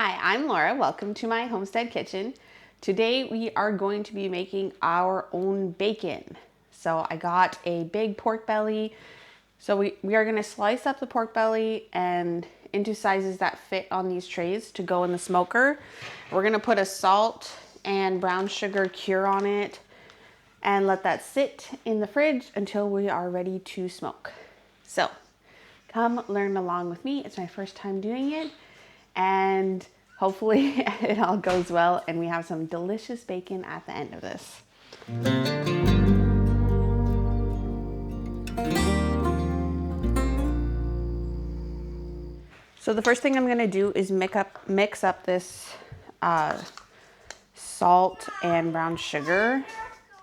Hi, I'm Laura. Welcome to my homestead kitchen. Today we are going to be making our own bacon. So I got a big pork belly. So we are going to slice up the pork belly and into sizes that fit on these trays to go in the smoker. We're going to put a salt and brown sugar cure on it and let that sit in the fridge until we are ready to smoke. So come learn along with me. It's my first time doing it, and hopefully it all goes well and we have some delicious bacon at the end of this. So the first thing I'm gonna do is mix up this salt and brown sugar.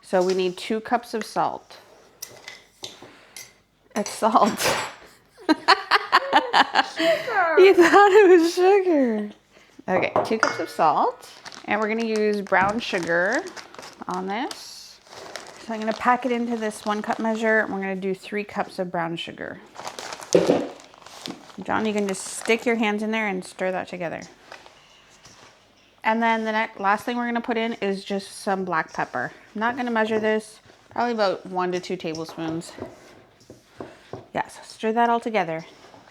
So we need 2 cups of salt. It's salt. You thought it was sugar. Okay, 2 cups of salt. And we're gonna use brown sugar on this. So I'm gonna pack it into this 1 cup measure, and we're gonna do 3 cups of brown sugar. John, you can just stick your hands in there and stir that together. And then the last thing we're gonna put in is just some black pepper. I'm not gonna measure this, probably about 1 to 2 tablespoons. Yes, stir that all together.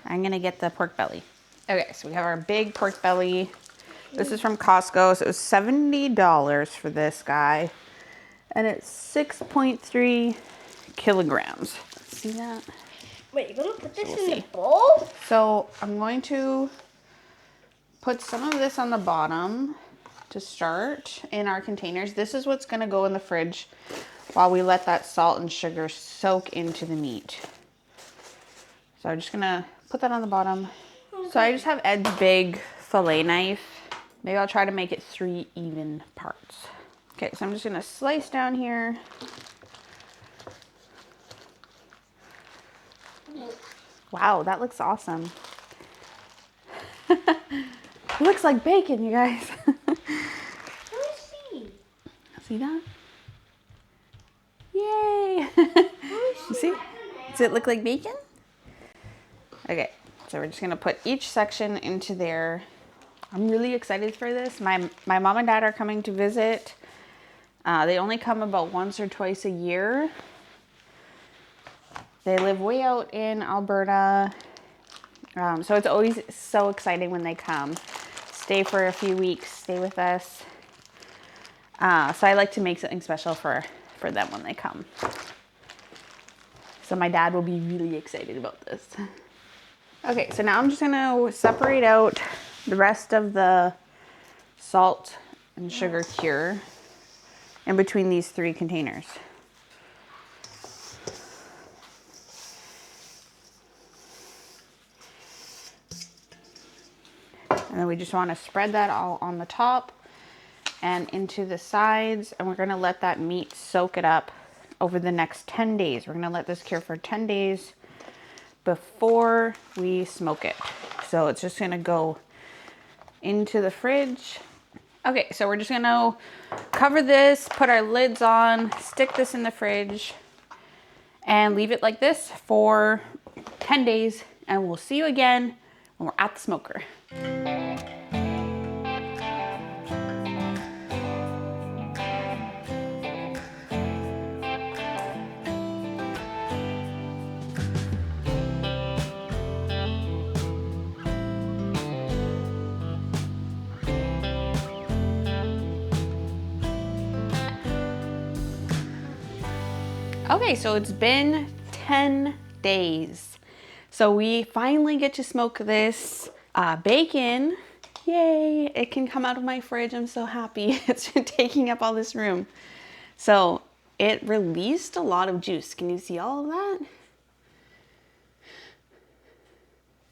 I'm gonna get the pork belly. Okay, so we have our big pork belly. This is from Costco, so it was $70 for this guy. And it's 6.3 kilograms. See that? Wait, you're gonna put this in the bowl? So I'm going to put some of this on the bottom to start in our containers. This is what's gonna go in the fridge while we let that salt and sugar soak into the meat. So I'm just gonna put that on the bottom. So I just have Ed's big fillet knife. Maybe I'll try to make it 3 even parts. Okay, so I'm just gonna slice down here. Wow, that looks awesome. It looks like bacon, you guys. Let me see. See that? Yay! You see? Does it look like bacon? Okay, so we're just gonna put each section into there. I'm really excited for this. My mom and dad are coming to visit. They only come about once or twice a year. They live way out in Alberta. So it's always so exciting when they come. Stay for a few weeks, stay with us. So I like to make something special for them when they come. So my dad will be really excited about this. Okay, so now I'm just gonna separate out the rest of the salt and sugar cure in between these 3 containers. And then we just want to spread that all on the top and into the sides, and we're going to let that meat soak it up over the next 10 days. We're going to let this cure for 10 days before we smoke it. So it's just going to go into the fridge. Okay, so we're just going to cover this, put our lids on, stick this in the fridge, and leave it like this for 10 days, and we'll see you again when we're at the smoker. Okay, so it's been 10 days. So we finally get to smoke this bacon. Yay, it can come out of my fridge. I'm so happy. It's been taking up all this room. So it released a lot of juice. Can you see all of that?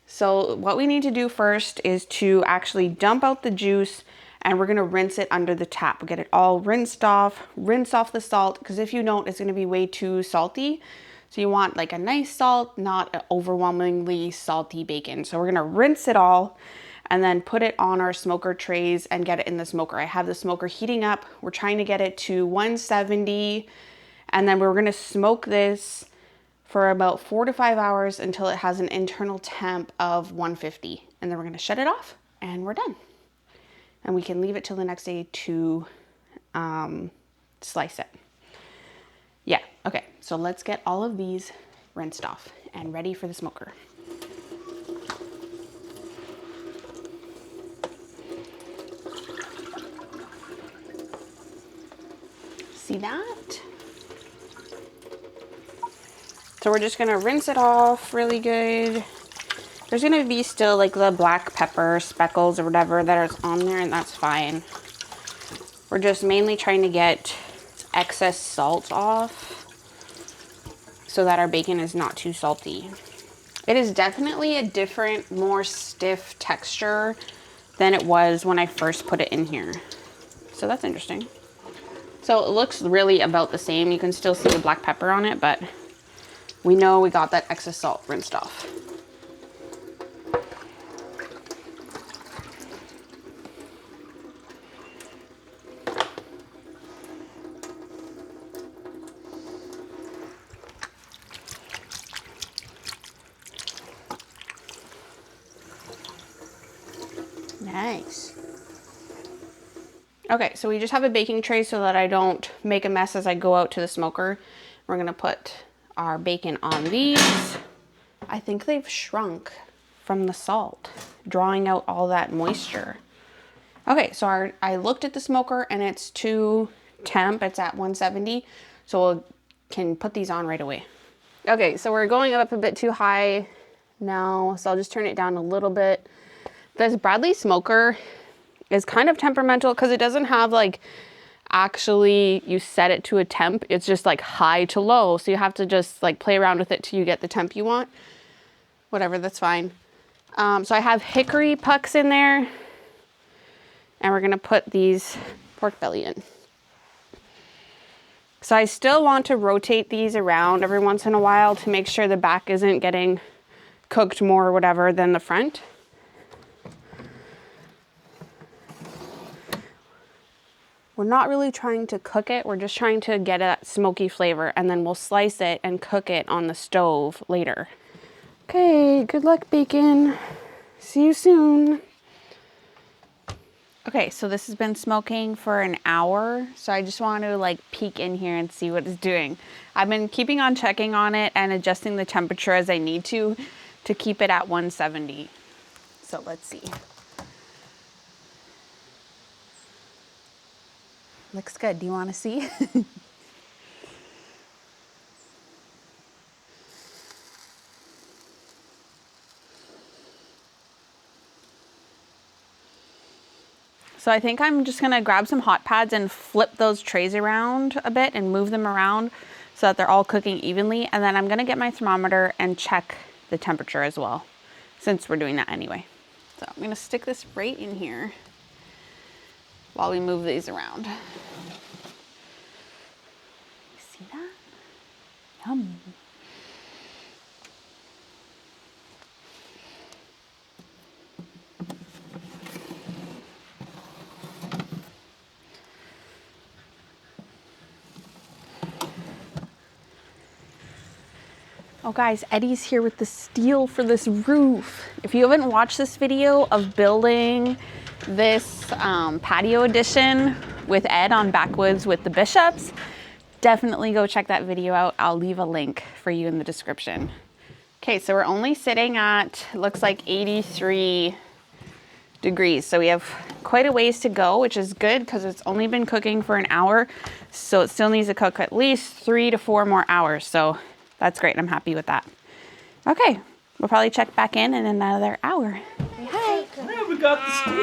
So what we need to do first is to actually dump out the juice, and we're gonna rinse it under the tap. Get it all rinsed off, rinse off the salt, because if you don't, it's gonna be way too salty. So you want like a nice salt, not an overwhelmingly salty bacon. So we're gonna rinse it all and then put it on our smoker trays and get it in the smoker. I have the smoker heating up. We're trying to get it to 170, and then we're gonna smoke this for about 4 to 5 hours until it has an internal temp of 150. And then we're gonna shut it off and we're done. and we can leave it till the next day to slice it. Yeah, okay, so let's get all of these rinsed off and ready for the smoker. See that? So we're just gonna rinse it off really good. There's gonna be still like the black pepper speckles or whatever that is on there, and that's fine. We're just mainly trying to get excess salt off so that our bacon is not too salty. It is definitely a different, more stiff texture than it was when I first put it in here. So that's interesting. So it looks really about the same. You can still see the black pepper on it, but we know we got that excess salt rinsed off. Nice. Okay, so we just have a baking tray so that I don't make a mess as I go out to the smoker. We're gonna put our bacon on these. I think they've shrunk from the salt, drawing out all that moisture. Okay, so I looked at the smoker and it's to temp, it's at 170, so we can put these on right away. Okay, so we're going up a bit too high now, so I'll just turn it down a little bit. This Bradley smoker is kind of temperamental because it doesn't have like actually you set it to a temp. It's just like high to low. So you have to just like play around with it till you get the temp you want. Whatever, that's fine. So I have hickory pucks in there and we're gonna put these pork belly in. So I still want to rotate these around every once in a while to make sure the back isn't getting cooked more or whatever than the front. We're not really trying to cook it, we're just trying to get a smoky flavor, and then we'll slice it and cook it on the stove later. Okay, good luck, bacon. See you soon. Okay, so this has been smoking for an hour, so I just want to like peek in here and see what it's doing. I've been keeping on checking on it and adjusting the temperature as I need to keep it at 170. So let's see. Looks good. Do you want to see? So I think I'm just gonna grab some hot pads and flip those trays around a bit and move them around so that they're all cooking evenly. And then I'm gonna get my thermometer and check the temperature as well, since we're doing that anyway. So I'm gonna stick this right in here while we move these around. See that? Yum. Oh guys, Eddie's here with the steel for this roof. If you haven't watched this video of building this patio addition with Ed on Backwoods with the Bishops, definitely go check that video out. I'll leave a link for you in the description. Okay, so we're only sitting at, looks like 83 degrees. So we have quite a ways to go, which is good because it's only been cooking for an hour. So it still needs to cook at least 3 to 4 more hours. So that's great. I'm happy with that. Okay, we'll probably check back in another hour. Hi. Yeah, we got the steel.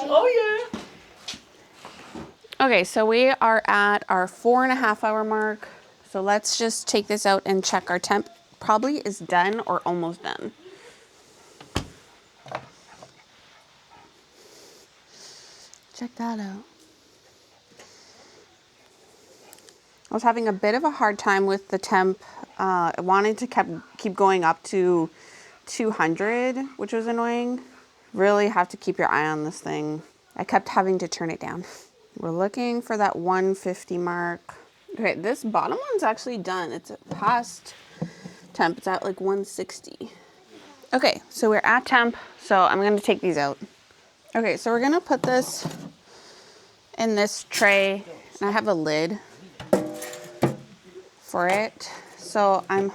Oh yeah. Okay, so we are at our 4.5 hour mark. So let's just take this out and check our temp. Probably is done or almost done. Check that out. I was having a bit of a hard time with the temp. I wanted to keep going up to 200, which was annoying. Really have to keep your eye on this thing. I kept having to turn it down. We're looking for that 150 mark. Okay, this bottom one's actually done. It's past temp. It's at like 160. Okay, so we're at temp. So I'm gonna take these out. Okay, so we're gonna put this in this tray, and I have a lid for it. So I'm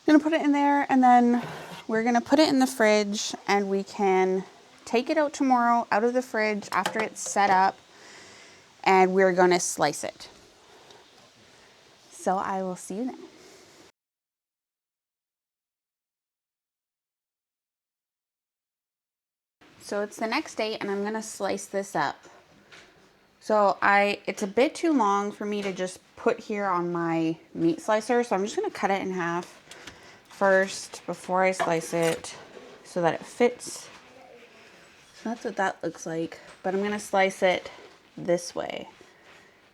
gonna put it in there, and then we're gonna put it in the fridge, and we can take it out tomorrow out of the fridge after it's set up, and we're gonna slice it. So I will see you then. So it's the next day, and I'm gonna slice this up. So it's a bit too long for me to just put here on my meat slicer, so I'm just gonna cut it in half first before I slice it so that it fits. So that's what that looks like, but I'm gonna slice it this way,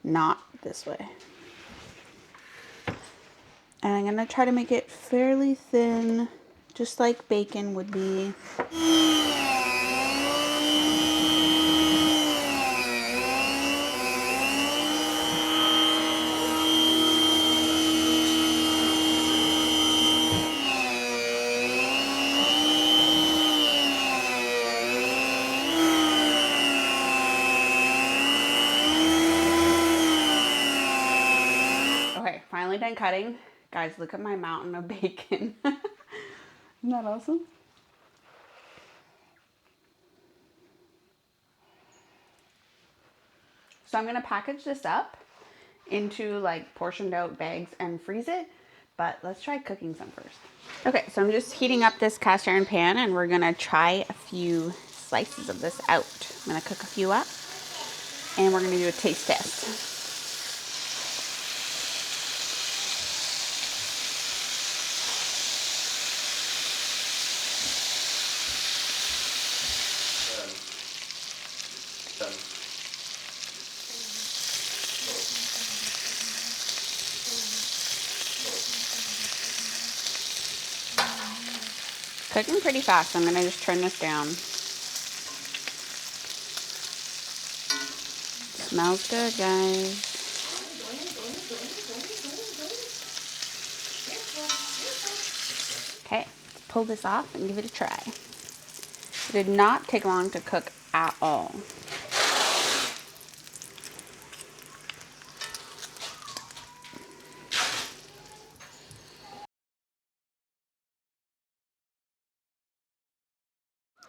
not this way. And I'm gonna try to make it fairly thin, just like bacon would be. Okay, finally done cutting. Guys, look at my mountain of bacon. Isn't that awesome? So I'm gonna package this up into like portioned out bags and freeze it, but let's try cooking some first. Okay, so I'm just heating up this cast iron pan, and we're gonna try a few slices of this out. I'm gonna cook a few up, and we're gonna do a taste test. Cooking pretty fast. I'm gonna just turn this down. Smells good, guys. Okay, let's pull this off and give it a try. It did not take long to cook at all.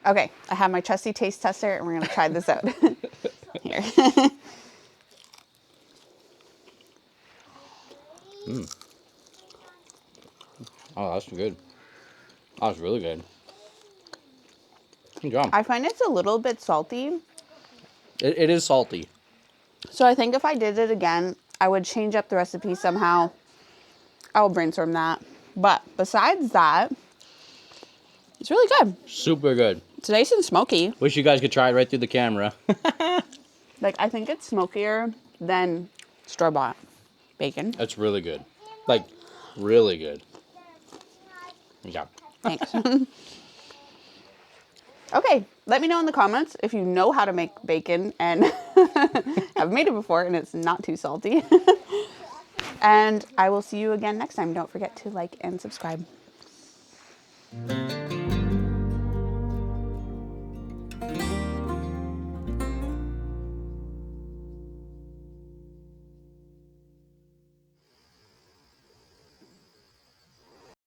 Okay, I have my trusty taste tester, and we're gonna try this out. Here. Oh, that's good. That was really good. Good job. I find it's a little bit salty. It is salty. So I think if I did it again, I would change up the recipe somehow. I will brainstorm that. But besides that, it's really good. Super good. It's nice and smoky. Wish you guys could try it right through the camera. Like, I think it's smokier than store-bought bacon. That's really good. Like, really good. Yeah. Thanks. Okay, let me know in the comments if you know how to make bacon and have made it before and it's not too salty. And I will see you again next time. Don't forget to like and subscribe.